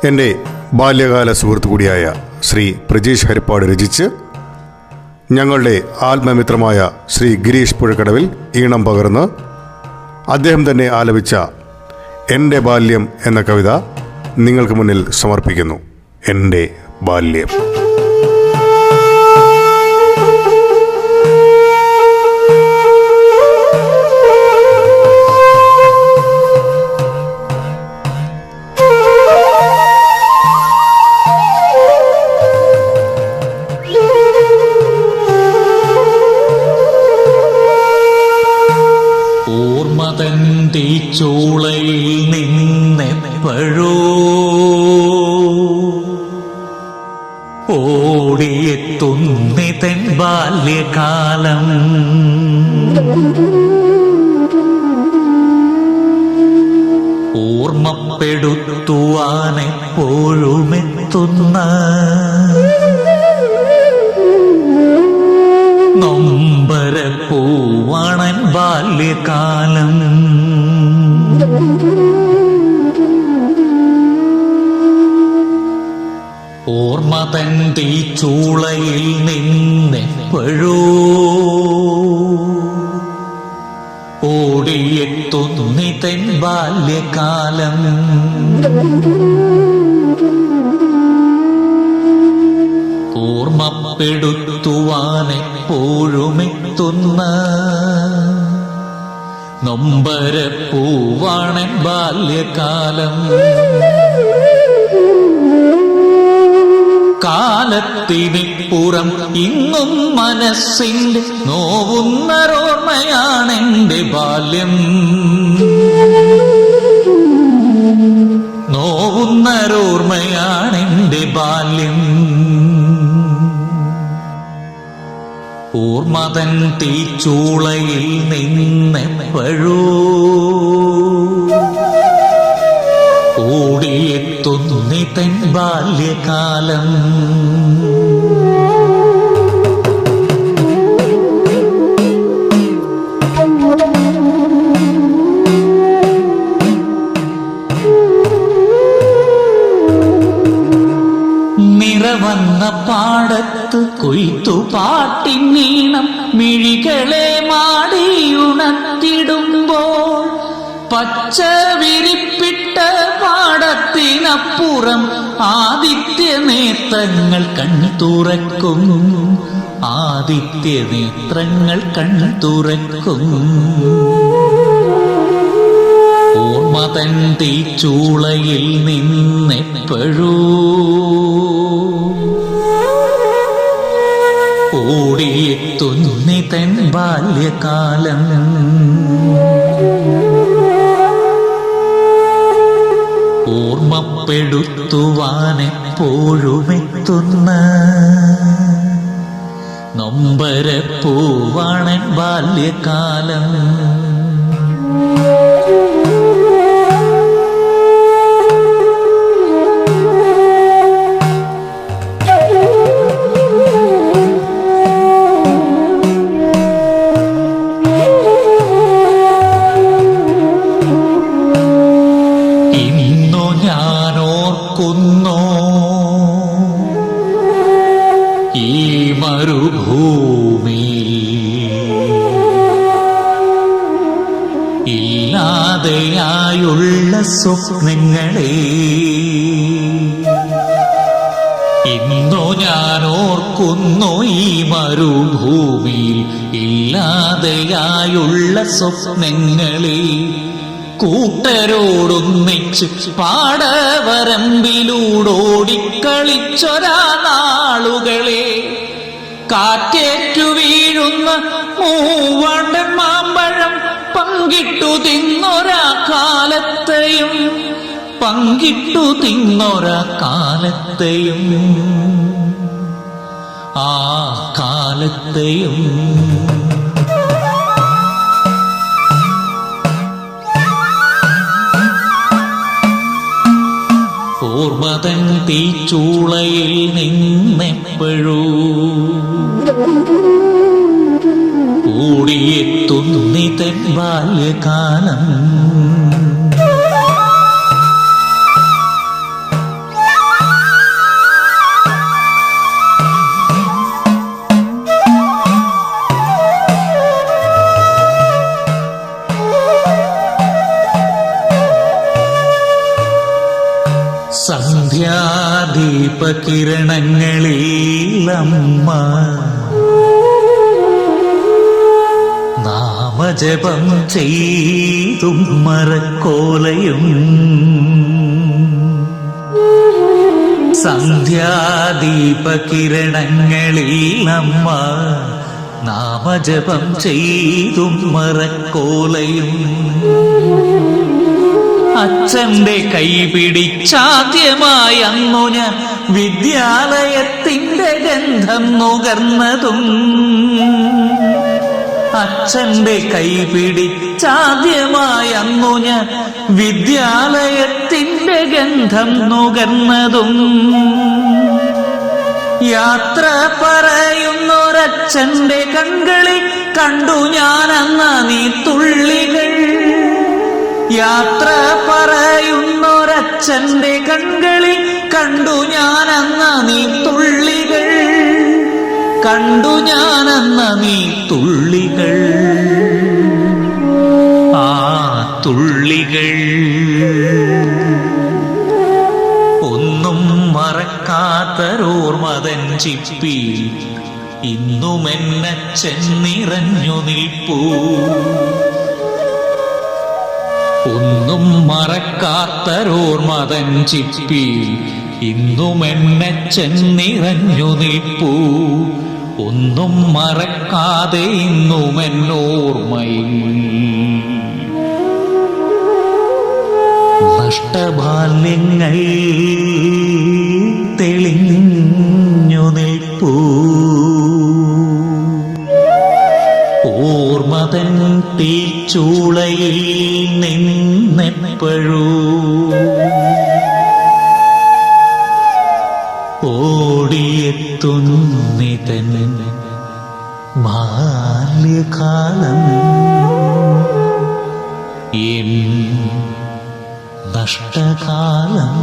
എൻ്റെ ബാല്യകാല സുഹൃത്തു കൂടിയായ ശ്രീ പ്രജീഷ് ഹരിപ്പാട് രചിച്ച് ഞങ്ങളുടെ ആത്മമിത്രമായ ശ്രീ ഗിരീഷ് പുഴക്കടവിൽ ഈണം പകർന്ന് അദ്ദേഹം തന്നെ ആലപിച്ച എൻ്റെ ബാല്യം എന്ന കവിത നിങ്ങൾക്ക് മുന്നിൽ സമർപ്പിക്കുന്നു. എൻ്റെ ബാല്യം. ചൂളയിൽ നിന്നെപ്പോഴോ ഓടിയെത്തുന്നിതൻ ബാല്യകാലം. ഓർമ്മപ്പെടുത്തുവാനെപ്പോഴുമെത്തുന്ന നൊമ്പരപ്പൂവാണൻ ബാല്യകാലം. ഓർമ്മ തൻ തീച്ചൂളയിൽ നിന്നെപ്പോഴോ ഓടിയെത്തുന്നിതൻ ബാല്യകാലം. ഓർമ്മപ്പെടുത്തുവാനെപ്പോഴുമെത്തുന്ന നൊമ്പരപ്പൂവാണൻ ബാല്യകാലം. കാലത്തിനിപ്പുറം ഇന്നും മനസ്സിന്റെ നോവുന്നോർമ്മയാണെന്റെ ബാല്യം. നോവുന്നോർമ്മയാണെന്റെ ബാല്യം. ഓർമ്മ തൻ തീച്ചൂളയിൽ നിന്നെപ്പോഴോ ഓടിയെത്തുന്നിതൻ ബാല്യകാലം. നിറവന്ന പാടത്ത് കൊയ്ത്തുപാട്ടിനീണം മിഴികളെ മാടിയുണർത്തിടുമ്പോൾ പച്ച വിരിപ്പിട്ട പാടത്തിനപ്പുറം ആദിത്യ നേത്രങ്ങൾ കൺതുറക്കും. ആദിത്യ നേത്രങ്ങൾ കൺതുറക്കും. ഓർമ്മ തൻ തീച്ചൂളയിൽ നിന്നെപ്പോഴോ ഓടിയെത്തുന്നിതൻ ബാല്യകാലം. ഓർമ്മപ്പെടുത്തുവാനെപ്പോഴുമെത്തുന്ന നൊമ്പരപ്പൂവാണൻ ബാല്യകാലം. ഈ മരുഭൂമി ഇല്ലാതെയായുള്ള സ്വപ്നങ്ങളെ ഇന്നോ ഞാൻ ഓർക്കുന്നു. ഈ മരുഭൂമിയിൽ ഇല്ലാതെയായുള്ള സ്വപ്നങ്ങളെ കൂട്ടരോടൊന്നിച്ച് പാടവരമ്പിലൂടോടിക്കളിച്ചൊരാ നാളുകളെ കാറ്റേറ്റു വീഴുന്ന മൂവണ്ടൻ മാമ്പഴം പങ്കിട്ടു തിന്നൊരാ കാലത്തെയും പങ്കിട്ടു തിന്നൊരാ കാലത്തെയും ആ കാലത്തെയും. ഓർമ്മ തൻ തീച്ചൂളയിൽ നിന്നെപ്പോഴോ ഓടിയെത്തുന്നിതൻ ബാല്യകാലം. സന്ധ്യാദീപകിരണങ്ങളിലമ്മ നാമജപം ചെയ്തും മറക്കോലയും സന്ധ്യാദീപകിരണങ്ങളിലമ്മ നാമജപം ചെയ്തും മറക്കോലയും അച്ഛന്റെ കൈ പിടിച്ചാദ്യമായി അന്നു ഞാൻ വിദ്യാലയത്തിന്റെ ഗന്ധം നുകർന്നതും അച്ഛന്റെ കൈ പിടിച്ചാദ്യമായി അന്നു ഞാൻ വിദ്യാലയത്തിന്റെ ഗന്ധം നുകർന്നതും യാത്ര പറയുന്നൊരച്ഛന്റെ കൺകളിൽ കണ്ടു ഞാൻ അന്ന നീ തുള്ളികൾ യാത്ര പറയുന്നൊരച്ഛന്റെ കൺകളിൽ കണ്ടു ഞാൻ അന്ന നീ തുള്ളികൾ കണ്ടു ഞാനെന്ന നീ തുള്ളികൾ ആ തുള്ളികൾ ഒന്നും മറക്കാത്തൊരോർമതൻ ചിപ്പി ഇന്നും എന്നച്ഛൻ നിറഞ്ഞു നിൽപ്പൂ ഒന്നും മറക്കാത്തൊരോർമതൻ ചിപ്പി ഇന്നും എന്നച്ഛൻ നിറഞ്ഞു നിൽപ്പൂ ഒന്നും മറക്കാതെ ഇന്നും എന്നോർമ്മയിൽ നഷ്ടബാല്യങ്ങൾ തെളിഞ്ഞു നിൽപ്പൂ ഓർമ്മതൻ തീച്ചൂളയിൽ നിന്നെപ്പോഴൂ ഓടിയെത്തുന്നിതൻ ബാല്യകാലം എൻ നഷ്ടകാലം